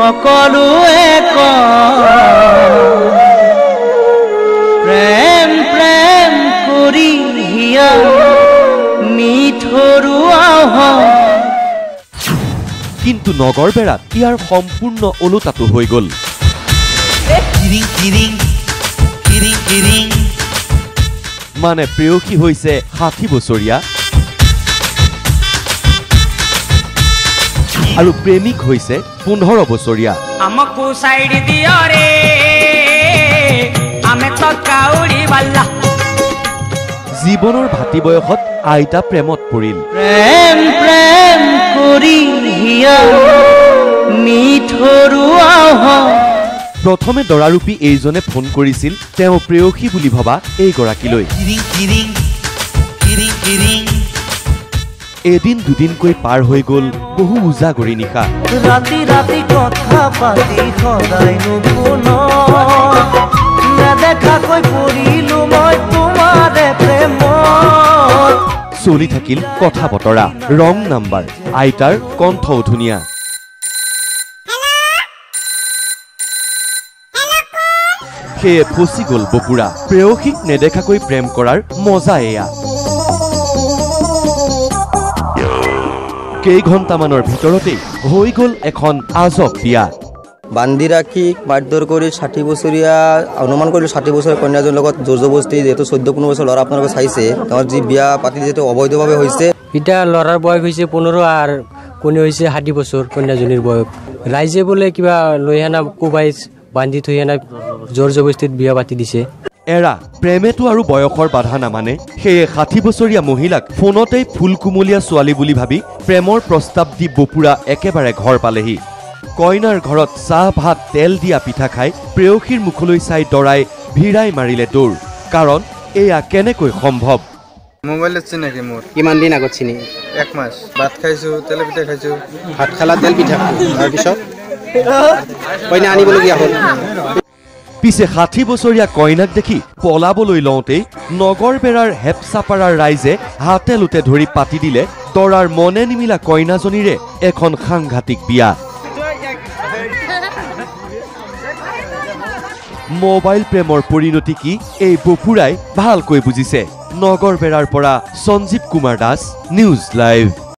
সকলোৱে প্ৰেম প্ৰেম কৰি হিয়া মিঠৰুৱা কিন্তু নগৰবেৰাত ইয়াৰ সম্পূৰ্ণ ওলোটাটো হৈ গ'ল। মানে প্ৰেয়সী হৈছে ৬০ বছৰীয়া আৰু প্ৰেমিক হৈছে ১৫ বছৰীয়া। আমকু সাইড দিও ৰে আমি তো কাউড়ি বাল্লা। জীৱনৰ ভাতি বয়সত আইতা প্ৰেমত পৰিল। প্ৰেম প্ৰেম কৰি হিয়া মিঠৰুৱা প্ৰথমে দৰাৰূপী এইজনে ফোন কৰিছিল তেওঁ প্ৰেয়সী বুলি ভবা এইগৰাকীলৈ। এদিন দুদিনকৈ পাৰ হৈ গ'ল বহু উজাগৰি নিশা। ৰাতি ৰাতি কথা পাতি সদায় নুশুন নেদেখাকৈ পৰিলো মই তোমাৰে প্ৰেমত। চলি থাকিল কথা বতৰা, ৰং নাম্বাৰ, আইতাৰ কণ্ঠও ধুনীয়া। সেয়ে ফচি গ'ল বপুৰা। প্ৰেয়সীক নেদেখাকৈ প্ৰেম কৰাৰ মজা এয়া। কেইঘণ্টামানৰ ভিতৰতেই হৈ গ'ল এখন আজব বিয়া। বান্ধি ৰাখি মাৰধৰ কৰি ৬০ বছৰীয়া অনুমান কৰিলোঁ ৬০ বছৰীয়া কন্যাজনৰ লগত জোৰ জবস্তি যিহেতু ১৪-১৫ বছৰ ল'ৰা আপোনালোকে চাইছে তেওঁৰ যি বিয়া পাতি যিহেতু অবৈধভাৱে হৈছে। এতিয়া ল'ৰাৰ বয়স হৈছে ১৫ আৰু কন্যা হৈছে ৬০ বছৰ কন্যাজনীৰ বয়স। ৰাইজে বোলে কিবা লৈ আনা কোবাই বান্ধি থৈ আনা জোৰ জবস্তিত বিয়া পাতি দিছে। এৰা প্ৰেমেতো আৰু বয়সৰ বাধা নামানে। সেয়ে ৬০ বছৰীয়া মহিলাক ফোনতেই ফুল কুমলীয়া ছোৱালী বুলি ভাবি প্ৰেমৰ প্ৰস্তাৱ দি বপুৰা একেবাৰে ঘৰ পালেহি। কইনাৰ ঘৰত চাহ ভাত তেল দিয়া পিঠা খাই প্ৰেয়সীৰ মুখলৈ চাই দৰাই ভিৰাই মাৰিলে দৌৰ। কাৰণ এয়া কেনেকৈ সম্ভৱ? মোবাইলত চিনাকি মোৰ। কিমান দিন আগত চিনি? 1 মাস। ভাত খাইছো, তেল পিঠা খাইছো। ভাত খালা, তেল পিঠা তাৰপিছত কইনা আনিবলগীয়া হ'ল। পিছে ৬০ বছৰীয়া কইনাক দেখি পলাবলৈ লওঁতেই নগৰবেৰাৰ হেপচাপাৰাৰ ৰাইজে হাতে লোতে ধৰি পাতি দিলে দৰাৰ মনে নিমিলা কইনাজনীৰে এখন সাংঘাতিক বিয়া। মোবাইল প্ৰেমৰ পৰিণতি কি এই বপুৰাই ভালকৈ বুজিছে। নগৰবেৰাৰ পৰা সঞ্জীৱ কুমাৰ দাস, নিউজ লাইভ।